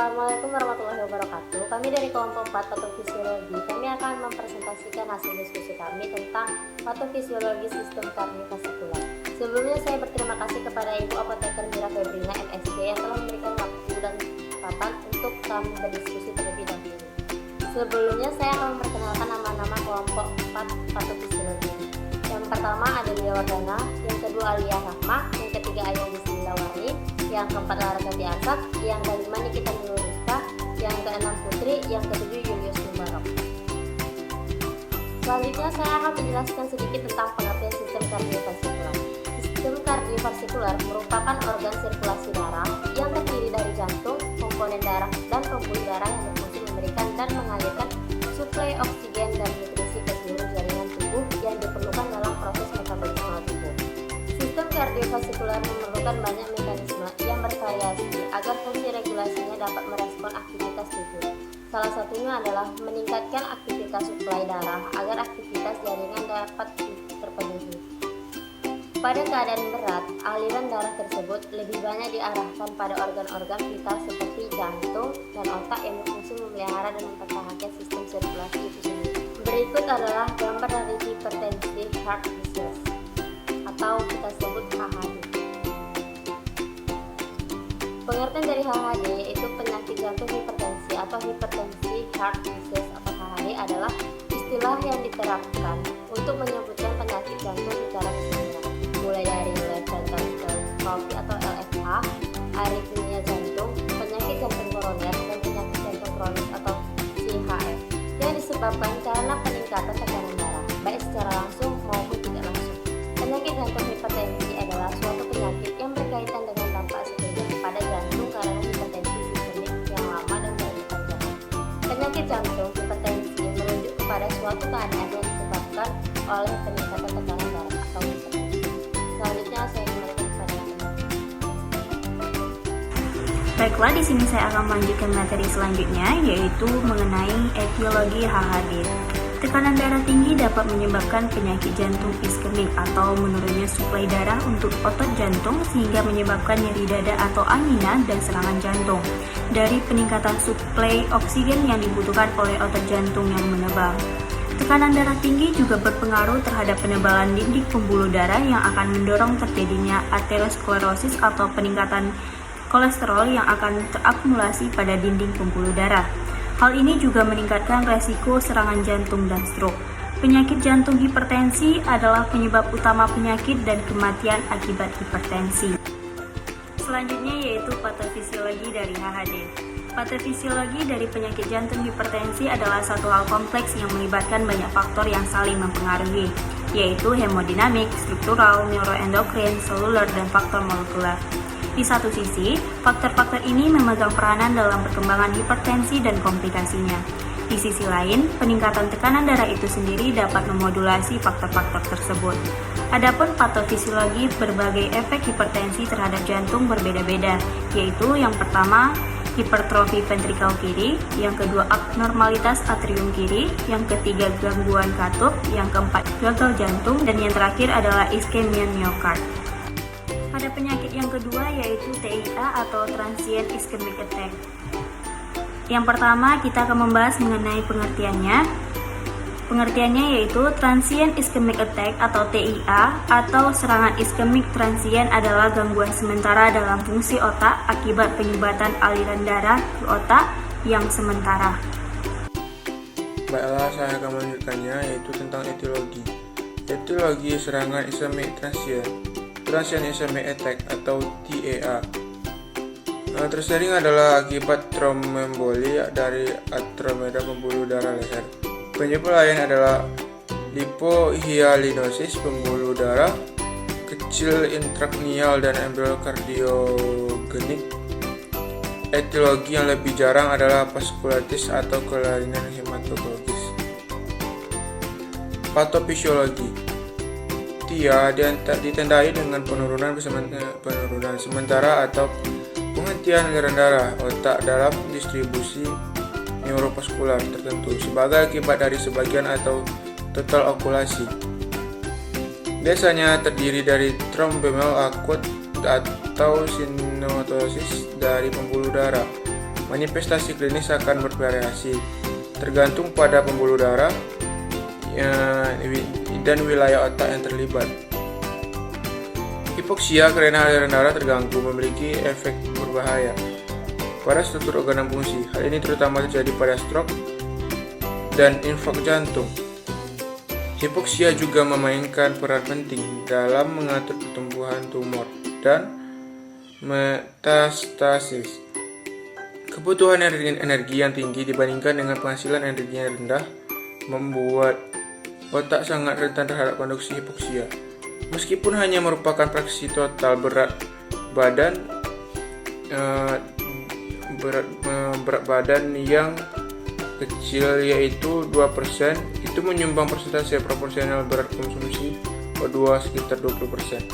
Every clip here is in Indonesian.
Assalamualaikum warahmatullahi wabarakatuh. Kami dari kelompok 4 patofisiologi, kami akan mempresentasikan hasil diskusi kami tentang patofisiologi sistem kardiovaskular. Sebelumnya saya berterima kasih kepada Ibu Apoteker Mira Febrina MSc yang telah memberikan waktu dan kesempatan untuk kami berdiskusi terlebih dahulu. Sebelumnya saya akan memperkenalkan nama-nama kelompok 4 patofisiologi. Yang pertama ada Lia Wardana, yang kedua Alia Rahma, yang ketiga Ayu Bismillahwani, yang keempat Lara Gati Arsak, yang kelima Nikita Nurulisa, yang keenam Putri, yang ketujuh Julius Mubarok. Selanjutnya saya akan menjelaskan sedikit tentang pengertian sistem kardiovaskular. Sistem kardiovaskular merupakan organ sirkulasi darah yang terdiri dari jantung, komponen darah, dan pembuluh darah yang berfungsi memberikan dan mengalirkan suplai oksigen dan nutrisi ke seluruh jaringan tubuh yang diperlukan dalam proses metabolisme tubuh. Sistem kardiovaskular memerlukan banyak mekanisme yang bervariasi agar fungsi regulasinya dapat merespon aktivitas tubuh. Salah satunya adalah meningkatkan aktivitas suplai darah agar aktivitas jaringan dapat terpenuhi. Pada keadaan berat, aliran darah tersebut lebih banyak diarahkan pada organ-organ vital seperti jantung dan otak yang berfungsi memelihara dan mempertahankan sistem sirkulasi itu sendiri. Berikut adalah gambar dari hypertensive heart disease atau kita sebut HHD. Pengertian dari HHD yaitu penyakit jantung hipertensi atau hypertensive heart disease atau HHD adalah istilah yang diterapkan untuk menyebutkan penyakit jantung secara keseluruhan, mulai dari left ventricular trophy atau LFH, aritmia jantung, penyakit jantung koroner, dan penyakit jantung kronis atau CHF yang disebabkan karena peningkatan tekanan darah, baik secara langsung maupun tidak langsung. Penyakit jantung hipertensi adalah suatu penyakit yang berkaitan dengan dampak sebelumnya pada jantung karena hipertensi sistemik yang lama dan berkepanjangan. Penyakit jantung hipertensi merujuk kepada suatu keadaan yang disebabkan oleh peningkatan tekanan darah atau hipertensi. Selanjutnya saya kembalikan kepada teman. Baiklah, di sini saya akan melanjutkan materi selanjutnya, yaitu mengenai etiologi HHD. Tekanan darah tinggi dapat menyebabkan penyakit jantung iskemik atau menurunnya suplai darah untuk otot jantung sehingga menyebabkan nyeri dada atau angina dan serangan jantung dari peningkatan suplai oksigen yang dibutuhkan oleh otot jantung yang menebal. Tekanan darah tinggi juga berpengaruh terhadap penebalan dinding pembuluh darah yang akan mendorong terjadinya aterosklerosis atau peningkatan kolesterol yang akan terakumulasi pada dinding pembuluh darah. Hal ini juga meningkatkan resiko serangan jantung dan stroke. Penyakit jantung hipertensi adalah penyebab utama penyakit dan kematian akibat hipertensi. Selanjutnya yaitu patofisiologi dari HHD. Patofisiologi dari penyakit jantung hipertensi adalah satu hal kompleks yang melibatkan banyak faktor yang saling mempengaruhi, yaitu hemodinamik, struktural, neuroendokrin, seluler, dan faktor molekuler. Di satu sisi, faktor-faktor ini memegang peranan dalam perkembangan hipertensi dan komplikasinya. Di sisi lain, peningkatan tekanan darah itu sendiri dapat memodulasi faktor-faktor tersebut. Adapun patofisiologi berbagai efek hipertensi terhadap jantung berbeda-beda, yaitu yang pertama, hipertrofi ventrikel kiri, yang kedua abnormalitas atrium kiri, yang ketiga gangguan katup, yang keempat gagal jantung, dan yang terakhir adalah iskemia miokard. Pada penyakit yang kedua yaitu TIA atau transient ischemic attack. Yang pertama kita akan membahas mengenai pengertiannya. Pengertiannya yaitu transient ischemic attack atau TIA atau serangan iskemik transient adalah gangguan sementara dalam fungsi otak akibat penyumbatan aliran darah ke otak yang sementara. Baiklah, saya akan melanjutkannya yaitu tentang etiologi. Etiologi serangan ischemic transient ischemic attack atau TIA. Tersering adalah akibat tromboemboli dari atromeda pembuluh darah leher. Penyebab lain adalah lipohyalinosis pembuluh darah kecil intracranial dan embryokardiogenik. Etiologi yang lebih jarang adalah vaskulitis atau kelainan hematologis. Patofisiologi. TIA ditandai dengan penurunan sementara atau penghentian aliran darah otak dalam distribusi neurovaskular tertentu sebagai akibat dari sebagian atau total okulasi. Biasanya terdiri dari trombemel akut atau sinematosis dari pembuluh darah Manifestasi klinis akan bervariasi, tergantung pada pembuluh darah dan wilayah otak yang terlibat. Hipoksia karena aliran darah terganggu memiliki efek berbahaya pada struktur organ dan fungsi. Hal ini terutama terjadi pada stroke dan infark jantung. Hipoksia juga memainkan peran penting dalam mengatur pertumbuhan tumor dan metastasis. Kebutuhan energi yang tinggi dibandingkan dengan penghasilan energi yang rendah membuat otak sangat rentan terhadap konduksi hipoksia. Meskipun hanya merupakan fraksi total berat badan yang kecil yaitu 2%, itu menyumbang persentase proporsional berat konsumsi O2 sekitar 20%.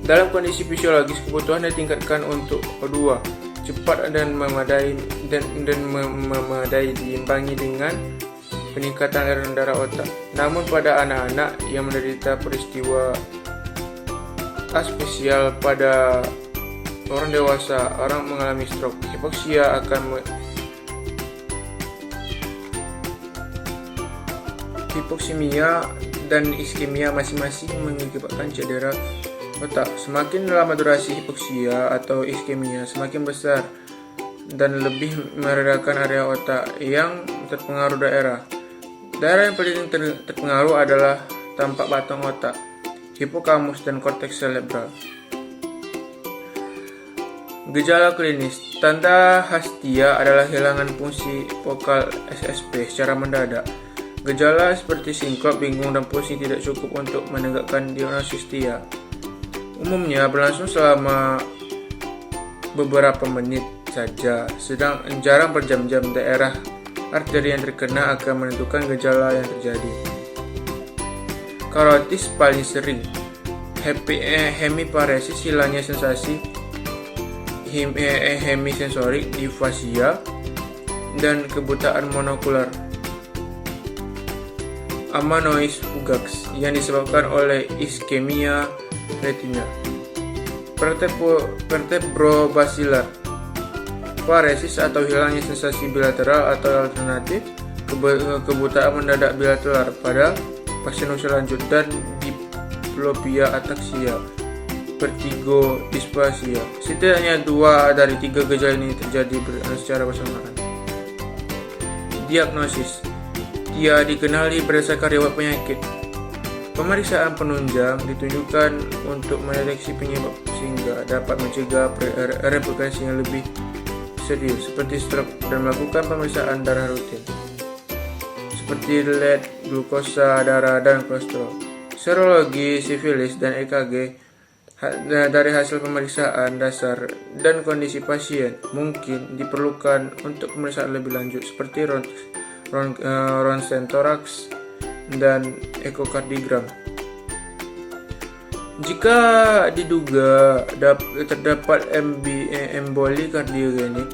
Dalam kondisi fisiologis, kebutuhan ditingkatkan untuk O2 cepat dan memadai diimbangi dengan peningkatan aliran darah otak. Namun pada anak-anak yang menderita peristiwa aspesial pada orang dewasa, orang mengalami stroke, hipoksia hipoksemia dan iskemia masing-masing mengakibatkan cedera otak. Semakin lama durasi hipoksia atau iskemia, semakin besar dan lebih meredakan area otak yang terpengaruh daerah. Daerah yang paling terpengaruh adalah tampak batang otak, hipokampus dan korteks cerebral. Gejala klinis. Tanda khas TIA adalah kehilangan fungsi vokal SSP secara mendadak. Gejala seperti sinkop, bingung, dan pusing tidak cukup untuk menegakkan diagnosis TIA. Umumnya berlangsung selama beberapa menit saja, sedang jarang berjam-jam. Daerah arteri yang terkena akan menentukan gejala yang terjadi. Karotis paling sering. Hemiparesis, hilangnya sensasi hemisensorik, difasia, dan kebutaan monokular. Amaurosis fugax yang disebabkan oleh iskemia retina. Vertebrobasilar paresis atau hilangnya sensasi bilateral atau alternatif kebutaan mendadak bilateral pada pasien usia lanjut, dan diplopia ataksia, vertigo displasia. Setidaknya 2 dari 3 gejala ini terjadi secara bersamaan. Diagnosis. TIA dikenali berdasarkan riwayat penyakit. Pemeriksaan penunjang ditunjukkan untuk mendeteksi penyebab sehingga dapat mencegah replikasi yang lebih serius seperti stroke, dan melakukan pemeriksaan darah rutin seperti lead, glukosa darah, dan kolesterol. Serologi, sifilis, dan EKG dari hasil pemeriksaan dasar dan kondisi pasien mungkin diperlukan untuk pemeriksaan lebih lanjut seperti ronsen toraks dan ekokardiogram. Jika diduga terdapat emboli kardiogenik,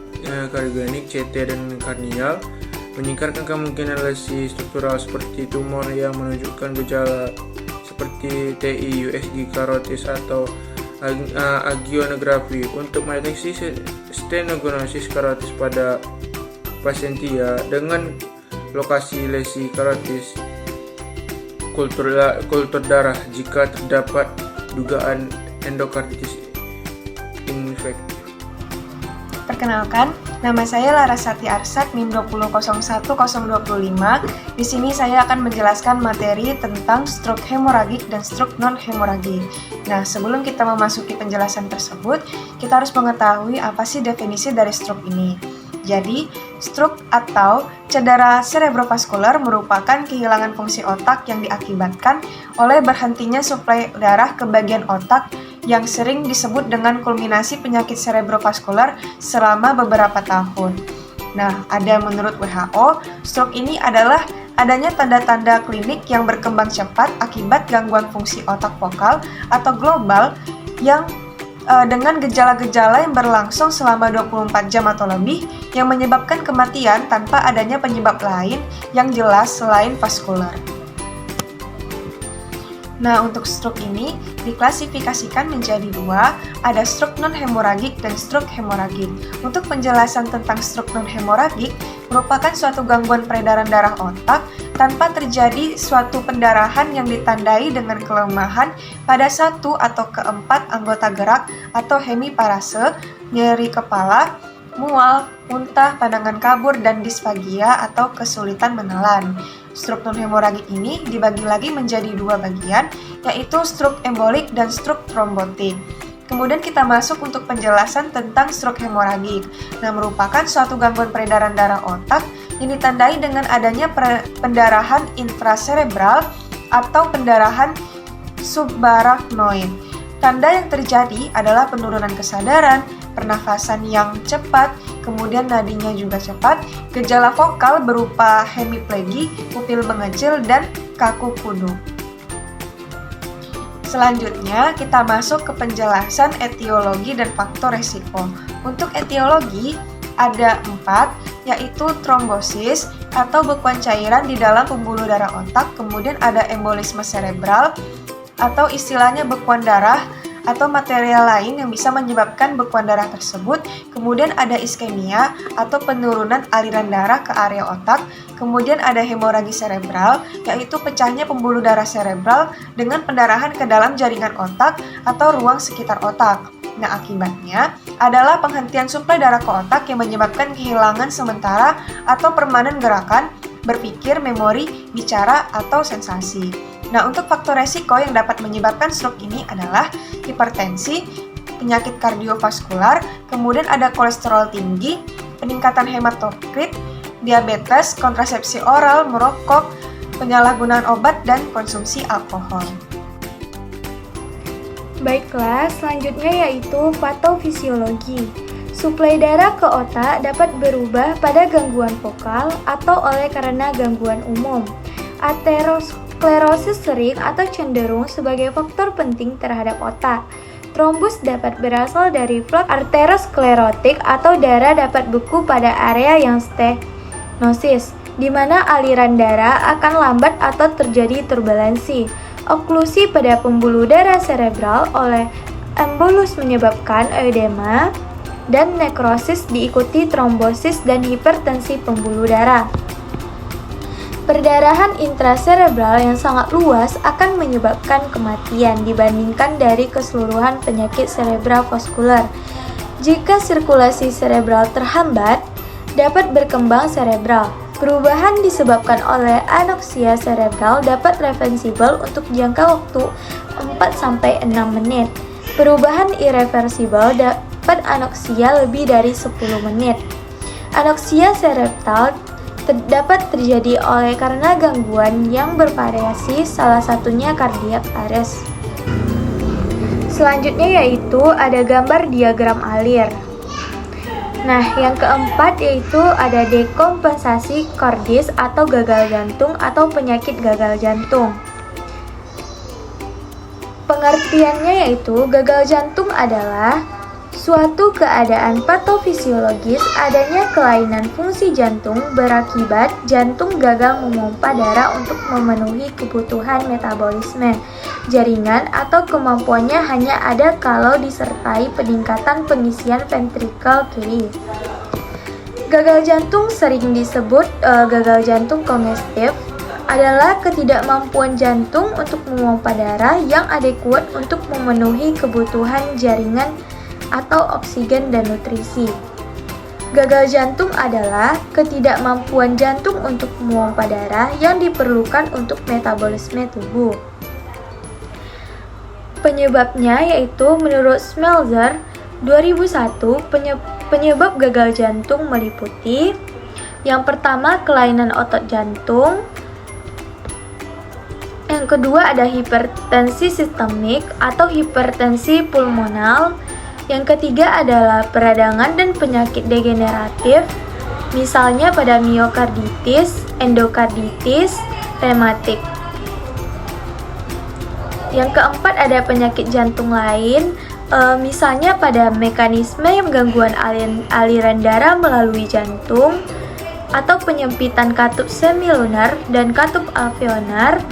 CT dan kardial, meningkatkan kemungkinan lesi struktural seperti tumor yang menunjukkan gejala seperti TI, USG karotis, atau angiografi. Untuk mendeteksi stenogonosis karotis pada pasien TIA dengan lokasi lesi karotis, kultur darah jika terdapat dugaan endokarditis infektif. Perkenalkan, nama saya Larasati Arsat, NIM 2001025. Di sini saya akan menjelaskan materi tentang stroke hemoragik dan stroke non-hemoragik. Nah, sebelum kita memasuki penjelasan tersebut, kita harus mengetahui apa sih definisi dari stroke ini. Jadi, stroke atau cedera cerebrovaskular merupakan kehilangan fungsi otak yang diakibatkan oleh berhentinya suplai darah ke bagian otak yang sering disebut dengan kulminasi penyakit cerebrovaskular selama beberapa tahun. Nah, ada menurut WHO, stroke ini adalah adanya tanda-tanda klinik yang berkembang cepat akibat gangguan fungsi otak vokal atau global yang dengan gejala-gejala yang berlangsung selama 24 jam atau lebih yang menyebabkan kematian tanpa adanya penyebab lain yang jelas selain vaskular. Nah, untuk stroke ini diklasifikasikan menjadi dua, ada stroke non-hemoragik dan stroke hemoragik. Untuk penjelasan tentang stroke non-hemoragik, merupakan suatu gangguan peredaran darah otak tanpa terjadi suatu pendarahan yang ditandai dengan kelemahan pada satu atau keempat anggota gerak atau hemiparase, nyeri kepala, mual, muntah, pandangan kabur, dan disfagia atau kesulitan menelan. Stroke non-hemoragik ini dibagi lagi menjadi dua bagian, yaitu stroke embolik dan stroke trombotik. Kemudian kita masuk untuk penjelasan tentang stroke hemoragik. Nah, merupakan suatu gangguan peredaran darah otak yang ditandai dengan adanya pendarahan intracerebral atau pendarahan subarachnoid. Tanda yang terjadi adalah penurunan kesadaran, pernafasan yang cepat, kemudian nadinya juga cepat, gejala vokal berupa hemiplegi, pupil mengecil, dan kaku kudu. Selanjutnya, kita masuk ke penjelasan etiologi dan faktor resiko. Untuk etiologi, ada 4, yaitu trombosis atau bekuan cairan di dalam pembuluh darah otak, kemudian ada embolisme cerebral, atau istilahnya bekuan darah atau material lain yang bisa menyebabkan bekuan darah tersebut. Kemudian ada iskemia atau penurunan aliran darah ke area otak. Kemudian ada hemoragi cerebral, yaitu pecahnya pembuluh darah cerebral dengan pendarahan ke dalam jaringan otak atau ruang sekitar otak. Nah, akibatnya adalah penghentian suplai darah ke otak yang menyebabkan kehilangan sementara atau permanen gerakan, berpikir, memori, bicara, atau sensasi. Nah, untuk faktor resiko yang dapat menyebabkan stroke ini adalah hipertensi, penyakit kardiovaskular, kemudian ada kolesterol tinggi, peningkatan hematokrit, diabetes, kontrasepsi oral, merokok, penyalahgunaan obat, dan konsumsi alkohol. Baiklah, selanjutnya yaitu patofisiologi. Suplai darah ke otak dapat berubah pada gangguan vokal atau oleh karena gangguan umum. Aterosklerosis sering atau cenderung sebagai faktor penting terhadap otak. Trombus dapat berasal dari plak arteriosklerotik atau darah dapat beku pada area yang stenosis, di mana aliran darah akan lambat atau terjadi turbulensi. Oklusi pada pembuluh darah cerebral oleh embolus menyebabkan edema, dan nekrosis diikuti trombosis dan hipertensi pembuluh darah. Perdarahan intracerebral yang sangat luas akan menyebabkan kematian dibandingkan dari keseluruhan penyakit cerebral vaskular. Jika sirkulasi cerebral terhambat, dapat berkembang cerebral. Perubahan disebabkan oleh anoksia cerebral dapat reversibel untuk jangka waktu 4-6 menit. Perubahan irreversibel dapat anoksia lebih dari 10 menit. Anoksia cerebral dapat terjadi oleh karena gangguan yang bervariasi, salah satunya cardiac arrest. Selanjutnya yaitu ada gambar diagram alir. Nah, yang keempat yaitu ada dekompensasi kordis atau gagal jantung atau penyakit gagal jantung. Pengertiannya yaitu gagal jantung adalah suatu keadaan patofisiologis adanya kelainan fungsi jantung berakibat jantung gagal memompa darah untuk memenuhi kebutuhan metabolisme jaringan atau kemampuannya hanya ada kalau disertai peningkatan pengisian ventrikel kiri. Gagal jantung sering disebut gagal jantung kongestif adalah ketidakmampuan jantung untuk memompa darah yang adekuat untuk memenuhi kebutuhan jaringan atau oksigen dan nutrisi. Gagal jantung adalah ketidakmampuan jantung untuk memompa darah yang diperlukan untuk metabolisme tubuh. Penyebabnya yaitu menurut Smeltzer 2001, penyebab gagal jantung meliputi yang pertama kelainan otot jantung, yang kedua ada hipertensi sistemik atau hipertensi pulmonal, yang ketiga adalah peradangan dan penyakit degeneratif, misalnya pada miokarditis, endokarditis, rematik. Yang keempat ada penyakit jantung lain, misalnya pada mekanisme gangguan aliran darah melalui jantung, atau penyempitan katup semilunar dan katup alveolar.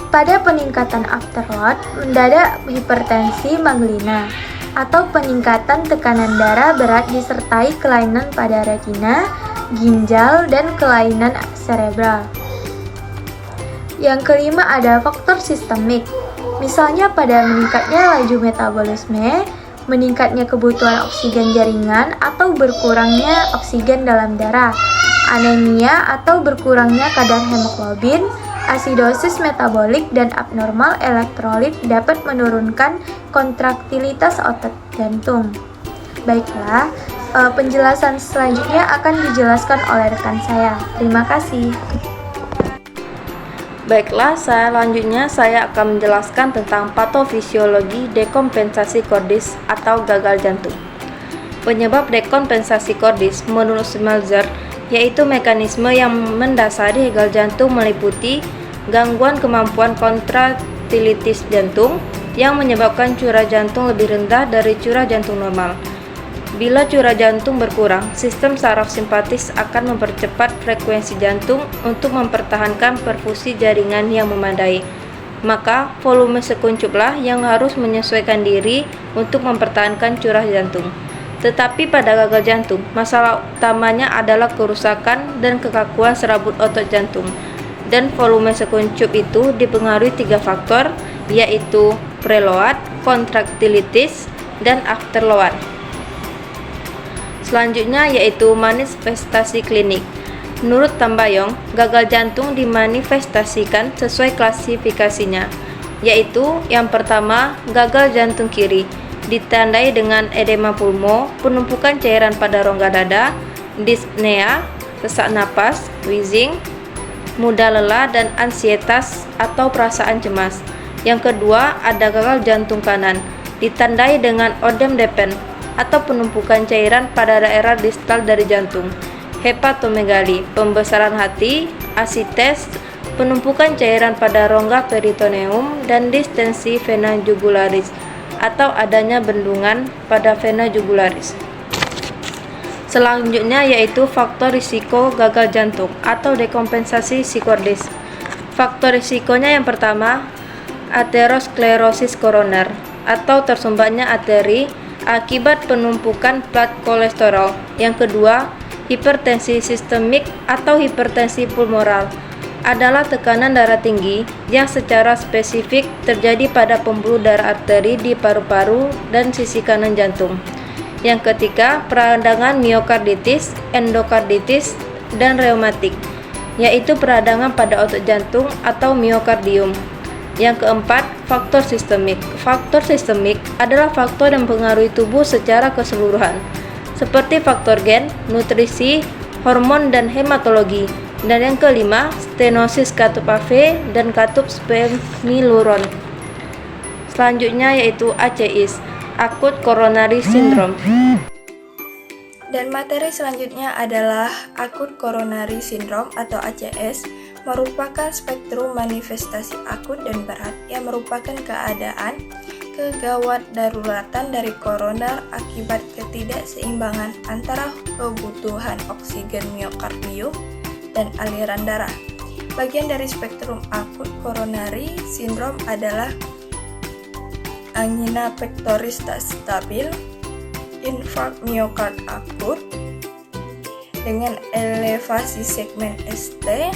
Pada peningkatan afterload, mendadak hipertensi manglina atau peningkatan tekanan darah berat disertai kelainan pada retina, ginjal, dan kelainan cerebral. Yang kelima ada faktor sistemik, misalnya pada meningkatnya laju metabolisme, meningkatnya kebutuhan oksigen jaringan atau berkurangnya oksigen dalam darah, anemia atau berkurangnya kadar hemoglobin, asidosis metabolik, dan abnormal elektrolit dapat menurunkan kontraktilitas otot jantung. Baiklah, penjelasan selanjutnya akan dijelaskan oleh rekan saya. Terima kasih. Baiklah, selanjutnya saya akan menjelaskan tentang patofisiologi dekompensasi kordis atau gagal jantung. Penyebab dekompensasi kordis menurut Schmelzer yaitu mekanisme yang mendasari gagal jantung meliputi gangguan kemampuan kontraktilitas jantung yang menyebabkan curah jantung lebih rendah dari curah jantung normal. Bila curah jantung berkurang, sistem saraf simpatis akan mempercepat frekuensi jantung untuk mempertahankan perfusi jaringan yang memadai. Maka, volume sekuncuplah yang harus menyesuaikan diri untuk mempertahankan curah jantung. Tetapi pada gagal jantung, masalah utamanya adalah kerusakan dan kekakuan serabut otot jantung. Dan volume sekuncup itu dipengaruhi 3 faktor, yaitu preload, kontraktilitas, dan afterload. Selanjutnya yaitu manifestasi klinik. Menurut Tambayong, gagal jantung dimanifestasikan sesuai klasifikasinya, yaitu yang pertama, gagal jantung kiri, ditandai dengan edema pulmo, penumpukan cairan pada rongga dada, dyspnea, sesak napas, wheezing, mudah lelah, dan ansietas atau perasaan cemas. Yang kedua, ada gagal jantung kanan, ditandai dengan odem depen atau penumpukan cairan pada daerah distal dari jantung, hepatomegali, pembesaran hati, asites, penumpukan cairan pada rongga peritoneum, dan distensi vena jugularis atau adanya bendungan pada vena jugularis. Selanjutnya yaitu faktor risiko gagal jantung atau dekompensasi psikordis. Faktor risikonya yang pertama, aterosklerosis koroner atau tersumbatnya arteri akibat penumpukan plat kolesterol. Yang kedua, hipertensi sistemik atau hipertensi pulmoral adalah tekanan darah tinggi yang secara spesifik terjadi pada pembuluh darah arteri di paru-paru dan sisi kanan jantung. Yang ketiga, peradangan miokarditis, endokarditis, dan reumatik, yaitu peradangan pada otot jantung atau miokardium. Yang keempat, faktor sistemik. Faktor sistemik adalah faktor yang mempengaruhi tubuh secara keseluruhan, seperti faktor gen, nutrisi, hormon, dan hematologi. Dan yang kelima, stenosis katup AV dan katup spermiluron. Selanjutnya yaitu ACIS, Acute Coronary Syndrome. Dan materi selanjutnya adalah Acute Coronary Syndrome atau ACS, merupakan spektrum manifestasi akut dan berat yang merupakan keadaan kegawat daruratan dari koroner akibat ketidakseimbangan antara kebutuhan oksigen miokardium dan aliran darah. Bagian dari spektrum akut coronary syndrome adalah angina pectoris tak stabil, infark miokard akut dengan elevasi segmen ST,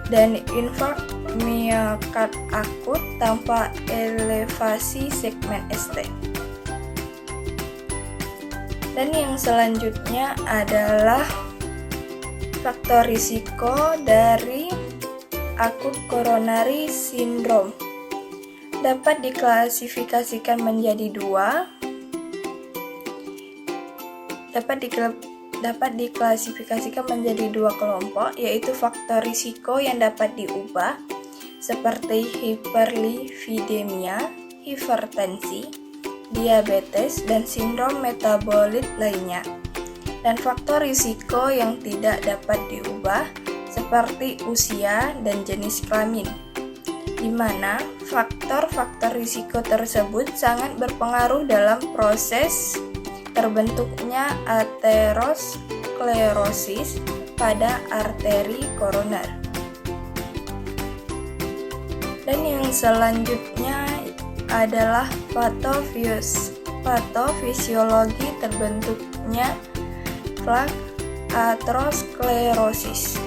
dan infark miokard akut tanpa elevasi segmen ST. Dan yang selanjutnya adalah faktor risiko dari akut coronary syndrome. Dapat diklasifikasikan menjadi dua. Dapat diklasifikasikan menjadi dua kelompok, yaitu faktor risiko yang dapat diubah seperti hiperlipidemia, hipertensi, diabetes, dan sindrom metabolit lainnya. Dan faktor risiko yang tidak dapat diubah seperti usia dan jenis kelamin, di mana faktor-faktor risiko tersebut sangat berpengaruh dalam proses terbentuknya aterosklerosis pada arteri koroner. Dan yang selanjutnya adalah patofisiologi terbentuknya plak aterosklerosis.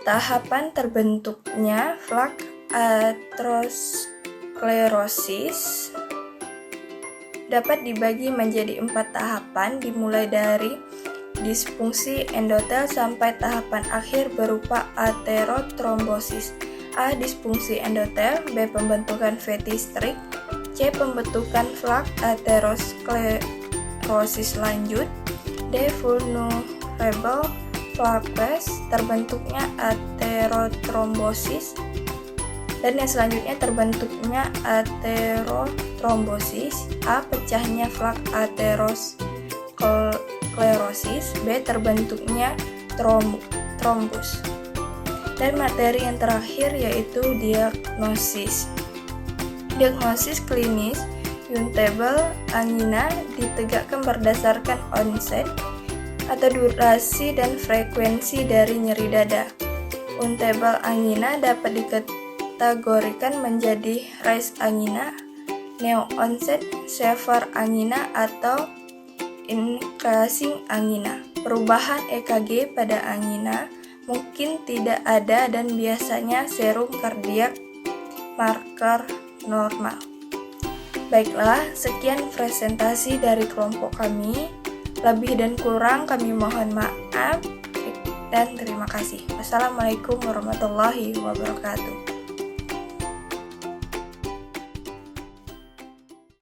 Tahapan terbentuknya plak aterosklerosis dapat dibagi menjadi 4 tahapan, dimulai dari disfungsi endotel sampai tahapan akhir berupa aterotrombosis. A. Disfungsi endotel. B. Pembentukan fatty streak. C. Pembentukan plak aterosklerosis lanjut. D. Vulnerable plakes, terbentuknya aterotrombosis. Dan yang selanjutnya terbentuknya aterotrombosis. A. Pecahnya plak aterosklerosis. B. Terbentuknya trombus. Dan materi yang terakhir yaitu diagnosis. Diagnosis klinis untable angina ditegakkan berdasarkan onset atau durasi dan frekuensi dari nyeri dada. Untable angina dapat dikategorikan menjadi rise angina, neo onset, severe angina, atau increasing angina. Perubahan EKG pada angina mungkin tidak ada dan biasanya serum kardiak marker normal. Baiklah, sekian presentasi dari kelompok kami. Lebih dan kurang kami mohon maaf dan terima kasih. Wassalamualaikum warahmatullahi wabarakatuh.